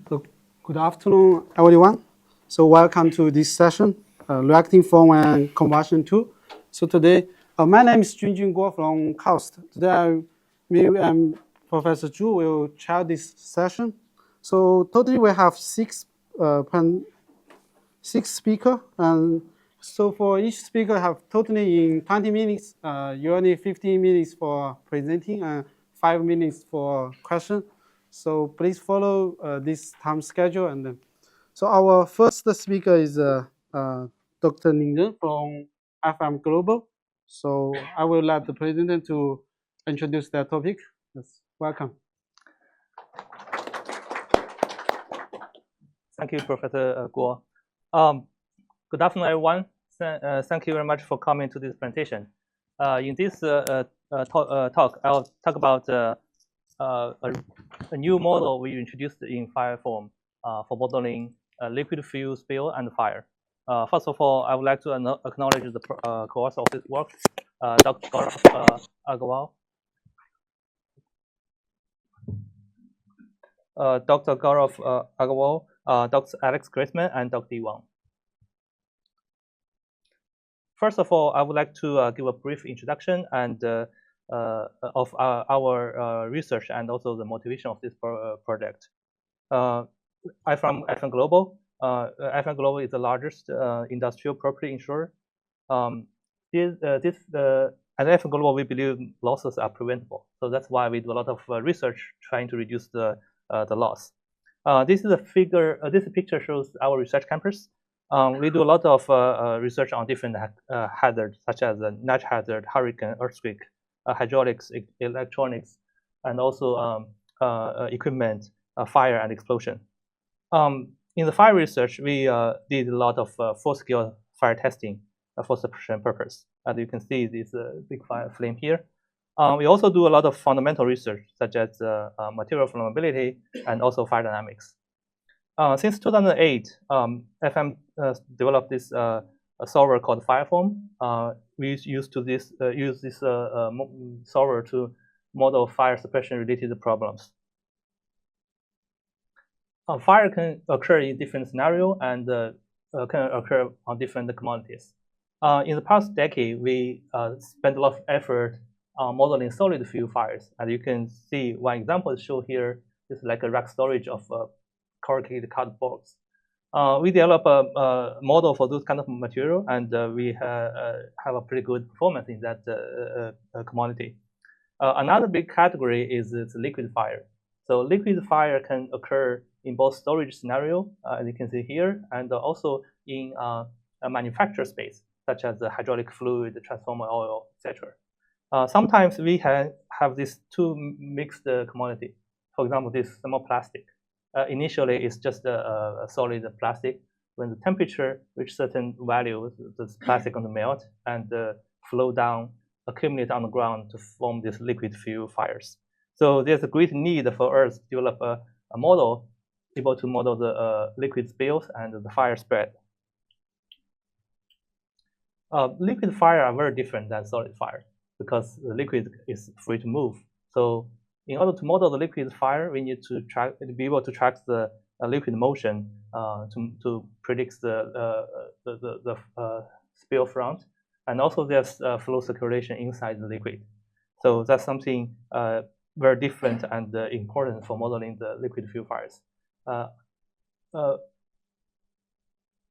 So, good afternoon, everyone. So welcome to this session, Reacting Foam and Combustion 2. So today, my name is Junjun Guo from KAUST. Today, me and Professor Zhu will chair this session. So totally we have six speakers. And so for each speaker have totally in 20 minutes, you only 15 minutes for presenting and 5 minutes for question. So please follow this time schedule. And so our first speaker is Dr. Ning Ren from FM Global. So I will let the president to introduce the topic. Yes, welcome. Thank you, Professor Guo. Good afternoon, everyone. Thank you very much for coming to this presentation. In this talk, I'll talk about a new model we introduced in FireFOAM for modeling liquid fuel spill and fire. First of all, I would like to acknowledge the co-author of this work, Dr. Gaurav Agarwal. Dr. Gaurav Agarwal, Dr. Alex Greisman, and Dr. Di Wang. First of all, I would like to give a brief introduction and of our research and also the motivation of this project. I'm from FM Global. FM Global is the largest industrial property insurer. At FM Global, we believe losses are preventable. So that's why we do a lot of research trying to reduce the loss. This is a figure. This picture shows our research campus. We do a lot of research on different hazards, such as natural hazard, hurricane, earthquake, hydraulics, electronics, and also equipment, fire, and explosion. In the fire research, we did a lot of full-scale fire testing for suppression purpose. As you can see, this big fire flame here. We also do a lot of fundamental research, such as material flammability and also fire dynamics. Since 2008, FM developed this solver called FireFOAM. We used to use this solver to model fire suppression-related problems. Fire can occur in different scenarios and can occur on different commodities. In the past decade, we spent a lot of effort on modeling solid fuel fires. As you can see, one example is shown here. This is like a rack storage of corrugated cardboards. We develop a model for those kind of material, and we have a pretty good performance in that commodity. Another big category is liquid fire. So liquid fire can occur in both storage scenario, as you can see here, and also in a manufacturer space, such as the hydraulic fluid, the transformer oil, etc. Sometimes we have these two mixed commodity. For example, this thermoplastic. Initially, it's just a solid plastic. When the temperature reaches certain value, the plastic going to melt and flow down, accumulate on the ground to form these liquid fuel fires. So there's a great need for us to develop a model able to model the liquid spills and the fire spread. Liquid fire are very different than solid fire because the liquid is free to move. So in order to model the liquid fire, we need to be able to track the liquid motion to predict the spill front, and also there's flow circulation inside the liquid. So that's something very different and important for modeling the liquid fuel fires.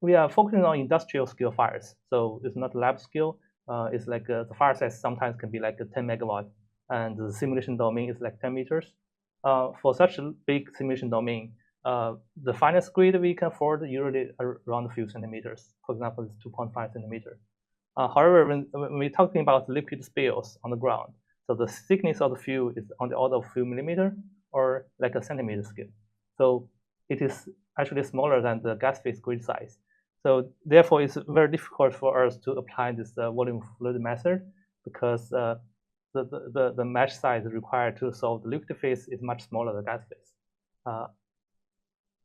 We are focusing on industrial scale fires, so it's not lab scale. It's like the fire size sometimes can be like 10 megawatt, and the simulation domain is like 10 meters. For such a big simulation domain, the finest grid we can afford usually around a few centimeters. For example, it's 2.5 centimeter. However, when we're talking about liquid spills on the ground, so the thickness of the fuel is on the order of a few millimeter or like a centimeter scale. So it is actually smaller than the gas phase grid size. So therefore, it's very difficult for us to apply this volume fluid method because the mesh size required to solve the liquid phase is much smaller than gas phase.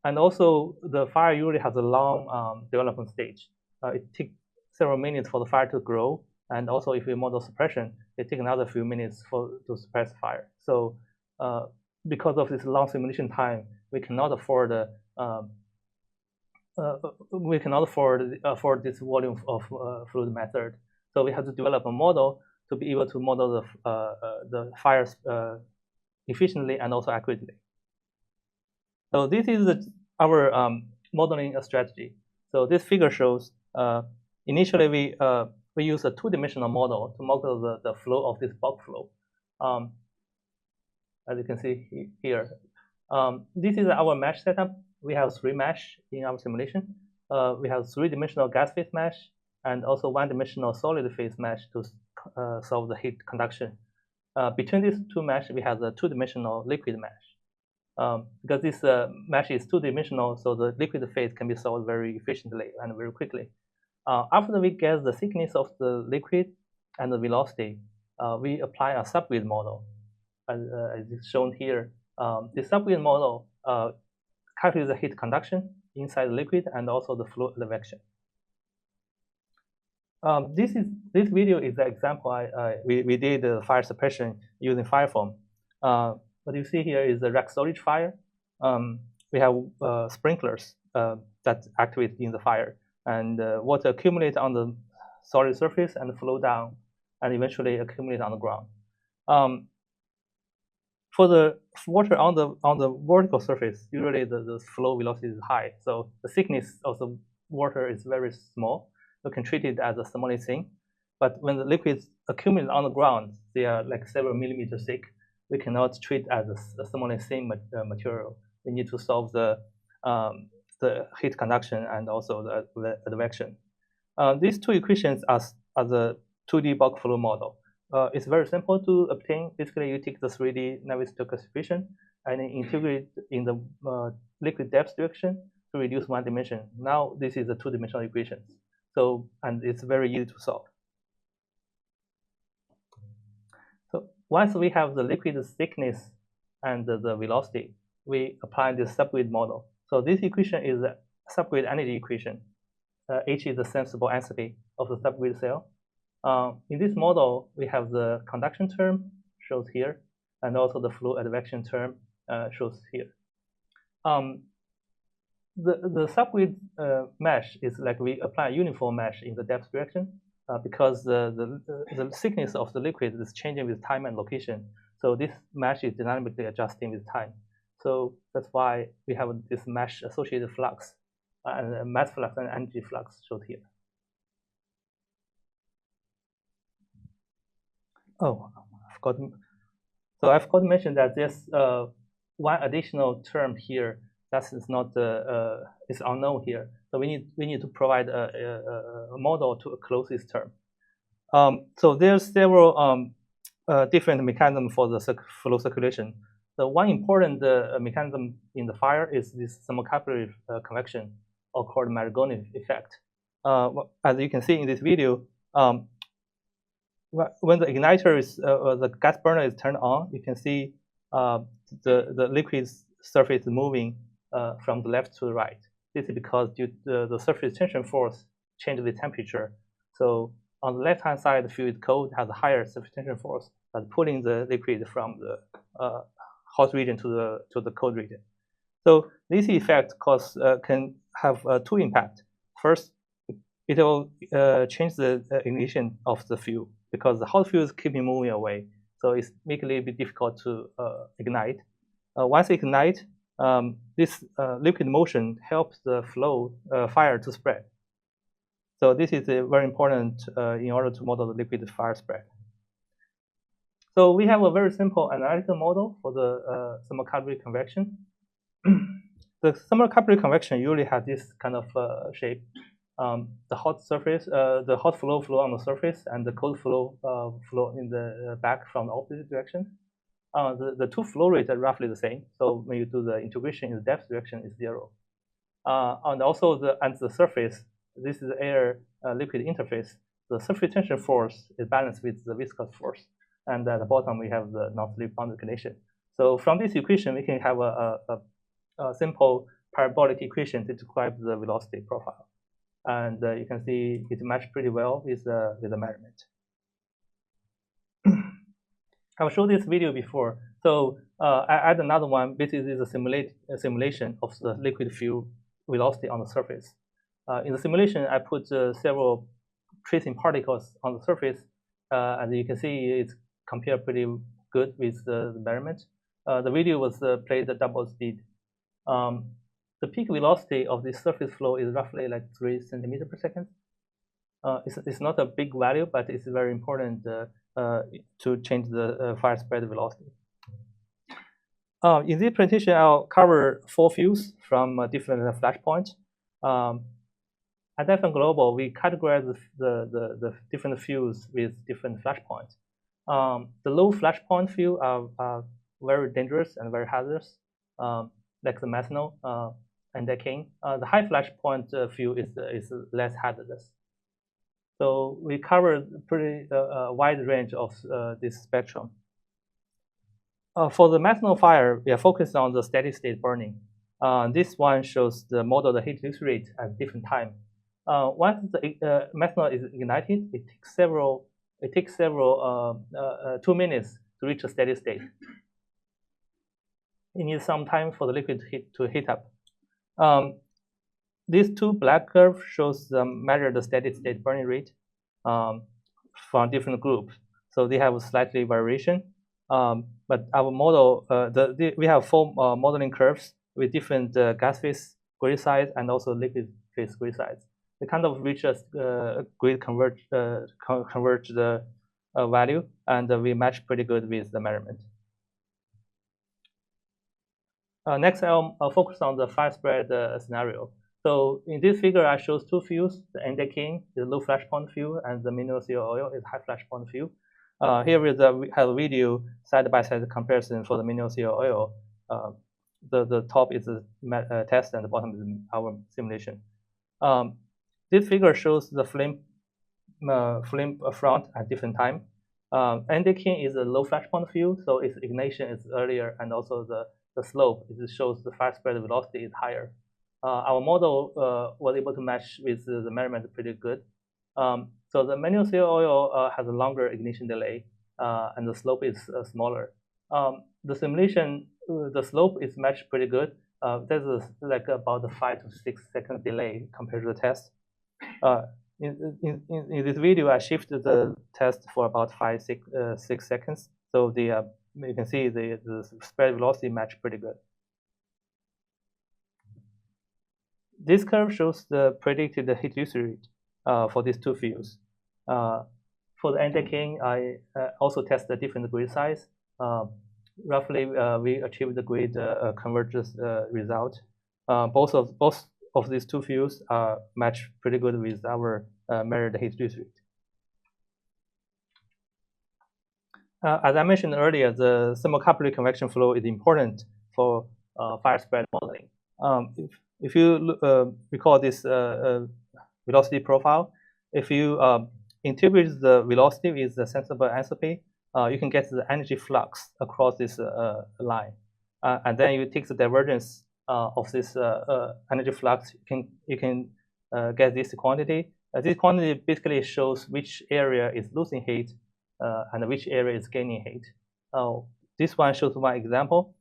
And also, the fire usually has a long development stage. It takes several minutes for the fire to grow, and also if we model suppression, it takes another few minutes to suppress fire. So because of this long simulation time, we cannot afford this volume of fluid method. So we have to develop a model to be able to model the fires efficiently and also accurately. So this is our modeling strategy. So this figure shows initially we use a two-dimensional model to model the flow of this bulk flow. As you can see here, this is our mesh setup. We have 3 mesh in our simulation. We have 3-dimensional gas phase mesh and also 1-dimensional solid phase mesh to solve the heat conduction. Between these 2 mesh, we have the 2-dimensional liquid mesh. Because this mesh is 2-dimensional, so the liquid phase can be solved very efficiently and very quickly. After we get the thickness of the liquid and the velocity, we apply a subgrid model, as is shown here. The subgrid model calculates the heat conduction inside the liquid and also the flow advection. This video is the example we did fire suppression using FireFOAM. What you see here is the rack storage fire. We have sprinklers that activate in the fire, and water accumulate on the solid surface and flow down, and eventually accumulate on the ground. For the water on the vertical surface, usually the flow velocity is high, so the thickness of the water is very small. We can treat it as a small thing. But when the liquids accumulate on the ground, they are like several millimeters thick. We cannot treat as a small thin material. We need to solve the heat conduction and also the advection. These 2 equations are the 2D bulk flow model. It's very simple to obtain. Basically, you take the 3D Navier-Stokes equation and integrate in the liquid depth direction to reduce 1 dimension. Now this is a 2-dimensional equation. So, and it's very easy to solve. So once we have the liquid thickness and the velocity, we apply this subgrid model. So this equation is a subgrid energy equation. H is the sensible enthalpy of the subgrid cell. In this model, we have the conduction term shows here, and also the flow advection term shows here. The subgrid mesh is like we apply a uniform mesh in the depth direction because the thickness of the liquid is changing with time and location. So this mesh is dynamically adjusting with time. So that's why we have this mesh associated flux and mass flux and energy flux showed here. Oh, I forgot. So I forgot to mention that there's one additional term here that is not is unknown here. So we need to provide a model to close this term. So there's several different mechanisms for the flow circulation. The one important mechanism in the fire is this thermocapillary convection, or called Marangoni effect. As you can see in this video, when the igniter is the gas burner is turned on, you can see the liquid surface moving from the left to the right. This is because due to the surface tension force changes the temperature. So on the left-hand side, the fluid cold has a higher surface tension force that's pulling the liquid from the hot region to the cold region. So this effect can have 2 impacts. First, it will change the ignition of the fuel because the hot fuel is keeping moving away. So it's making it a bit difficult to ignite. Once it ignites, this liquid motion helps the flow fire to spread. So this is very important in order to model the liquid fire spread. So we have a very simple analytical model for the thermocapillary convection. The thermocapillary convection usually has this kind of shape. The hot surface, the hot flow on the surface, and the cold flow flow in the back from the opposite direction. The 2 flow rates are roughly the same. So when you do the integration in the depth direction, it's 0. And also at the surface, this is the air liquid interface. The surface tension force is balanced with the viscous force. And at the bottom, we have the non-slip boundary condition. So from this equation, we can have a simple parabolic equation to describe the velocity profile. And you can see it matches pretty well with the measurement. I've shown this video before. So I add another one. This is a simulation of the liquid fuel velocity on the surface. In the simulation, I put several tracing particles on the surface, and you can see it's compared pretty good with the measurement. The video was played at double speed. The peak velocity of this surface flow is roughly like 3 centimeters per second. It's not a big value, but it's very important to change the fire spread velocity. In this presentation, I'll cover 4 fields from different flashpoints. At FM Global, we categorize the different fields with different flashpoints. The low flashpoint field are very dangerous and very hazardous, like the methanol and decane. The high flashpoint field is less hazardous. So we covered pretty wide range of this spectrum. For the methanol fire, we are focused on the steady state burning. This one shows the model of the heat release rate at different time. Once the methanol is ignited, it takes several 2 minutes to reach a steady state. It needs some time for the liquid to heat up. These 2 black curves shows measure the steady state burning rate from different groups. So they have a slightly variation. But our model, we have 4 modeling curves with different gas phase grid size and also liquid phase grid size. They kind of reach a grid converge the value, and we match pretty good with the measurement. Next, I'll focus on the fire spread scenario. So in this figure, I show 2 fields: the N-decane is low flashpoint field, and the mineral seal oil is high flashpoint field. Here we have a video side-by-side comparison for the mineral seal oil. The top is the test, and the bottom is our simulation. This figure shows the flame front at different time. N-decane is a low flashpoint field, so its ignition is earlier, and also the slope shows the fire spread velocity is higher. Our model was able to match with the measurement pretty good. So the mineral seal oil has a longer ignition delay, and the slope is smaller. The simulation, the slope is matched pretty good. There's like about a 5 to 6 second delay compared to the test. In this video, I shifted the test for about 6 seconds. So you can see the spread velocity match pretty good. This curve shows the predicted heat release rate for these 2 fields. For the N-decane, I also tested different grid size. Roughly, we achieved the grid convergence result. Both of these 2 fields match pretty good with our measured heat release rate. As I mentioned earlier, the thermocoupled convection flow is important for fire spread modeling. If you recall this velocity profile, if you integrate the velocity with the sensible enthalpy, you can get the energy flux across this line. And then you take the divergence of this energy flux, you can get this quantity. This quantity basically shows which area is losing heat and which area is gaining heat. This one shows one example.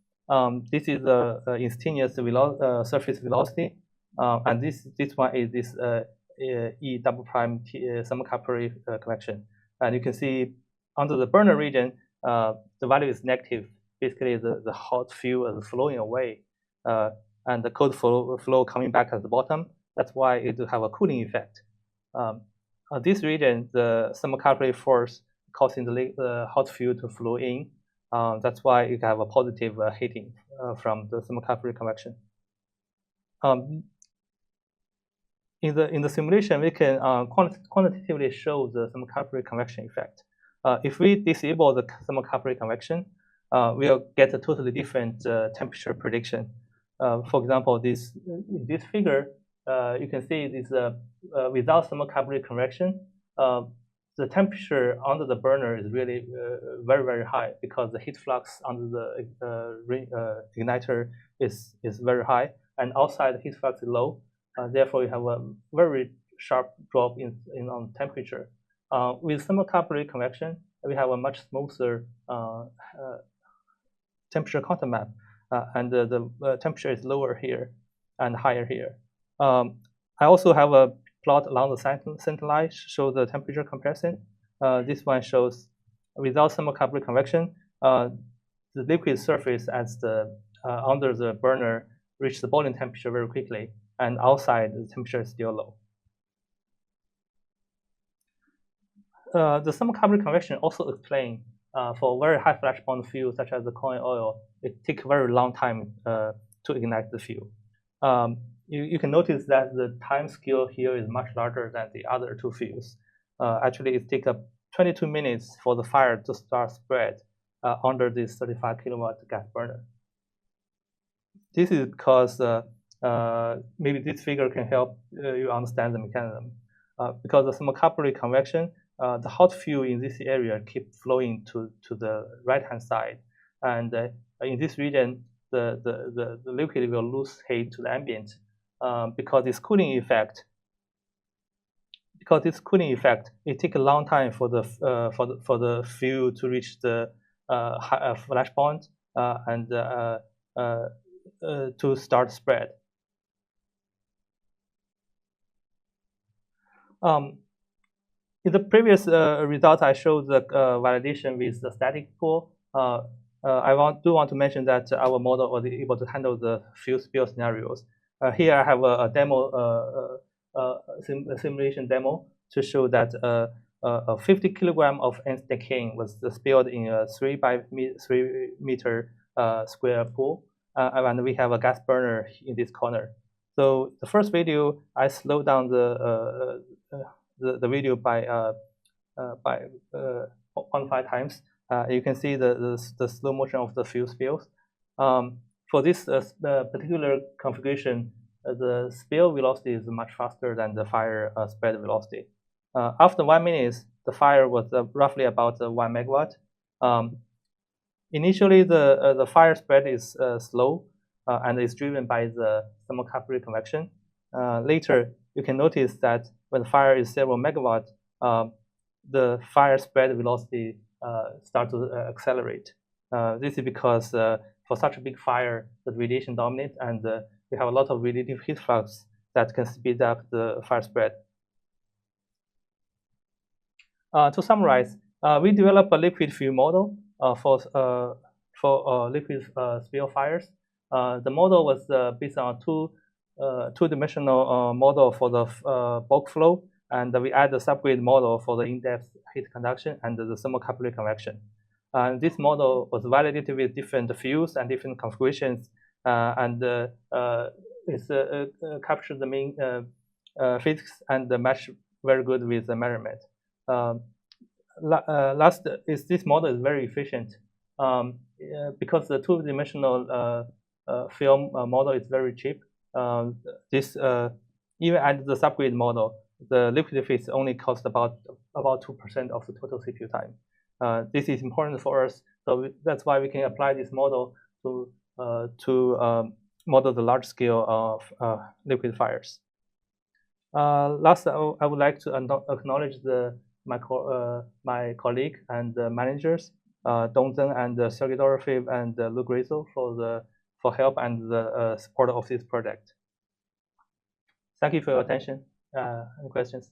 This is the instantaneous surface velocity, and this one is this E double prime thermocoupled convection. And you can see under the burner region, the value is negative. Basically, the hot fuel is flowing away, and the cold flow coming back at the bottom. That's why it will have a cooling effect. This region, the thermocoupled force causing the hot fuel to flow in. That's why you have a positive heating from the thermocoupled convection. In the simulation, we can quantitatively show the thermocoupled convection effect. If we disable the thermocoupled convection, we'll get a totally different temperature prediction. For example, in this figure, you can see this without thermocoupled convection, the temperature under the burner is really very, very high because the heat flux under the igniter is very high, and outside the heat flux is low. Therefore, you have a very sharp drop on temperature. With thermocoupled convection, we have a much smoother temperature counter map, and the temperature is lower here and higher here. I also have a plot along the center line show the temperature comparison. This one shows without thermocouple convection, the liquid surface as the under the burner reach the boiling temperature very quickly, and outside the temperature is still low. The thermocouple convection also explain for very high flash point fuel such as the corn oil, it takes a very long time to ignite the fuel. You can notice that the time scale here is much larger than the other two fuels. Actually, it takes up 22 minutes for the fire to start spread under this 35 kilowatt gas burner. This is because maybe this figure can help you understand the mechanism. Because the thermocouple convection, the hot fuel in this area keep flowing to the right-hand side. And in this region, the liquid will lose heat to the ambient because this cooling effect. Because this cooling effect, it takes a long time for the fuel to reach the flash point and to start spread. In the previous result, I showed the validation with the static pool. I do want to mention that our model was able to handle the fuel spill scenarios. Here I have a demo, a simulation demo to show that a 50 kilogram of N-decane was spilled in a 3 by 3 meter square pool, and we have a gas burner in this corner. So the first video, I slowed down the video by 1.5 times. You can see the slow motion of the fuel spills. For this particular configuration, the spill velocity is much faster than the fire spread velocity. After 1 minute, the fire was roughly about 1 megawatt. Initially, the fire spread is slow and is driven by the thermocouple convection. Later, you can notice that when the fire is several megawatt, the fire spread velocity start to accelerate. This is because for such a big fire, the radiation dominates, and we have a lot of radiative heat flux that can speed up the fire spread. To summarize, we developed a liquid fuel model for liquid spill fires. The model was based on two-dimensional model for the bulk flow, and we add a subgrid model for the in-depth heat conduction and the thermocouple convection. This model was validated with different fuels and different configurations, and it captured the main physics and match very good with the measurement. Last is this model is very efficient because the two-dimensional film model is very cheap. This even at the subgrid model, the liquid phase only costs about 2% of the total CPU time. This is important for us, so that's why we can apply this model to model the large scale of liquid fires. Last, I would like to acknowledge my colleague and managers, Dong Zheng and Sergey Dorofeev and Luke Rizzo for help and the support of this project. Thank you for your attention. Any questions?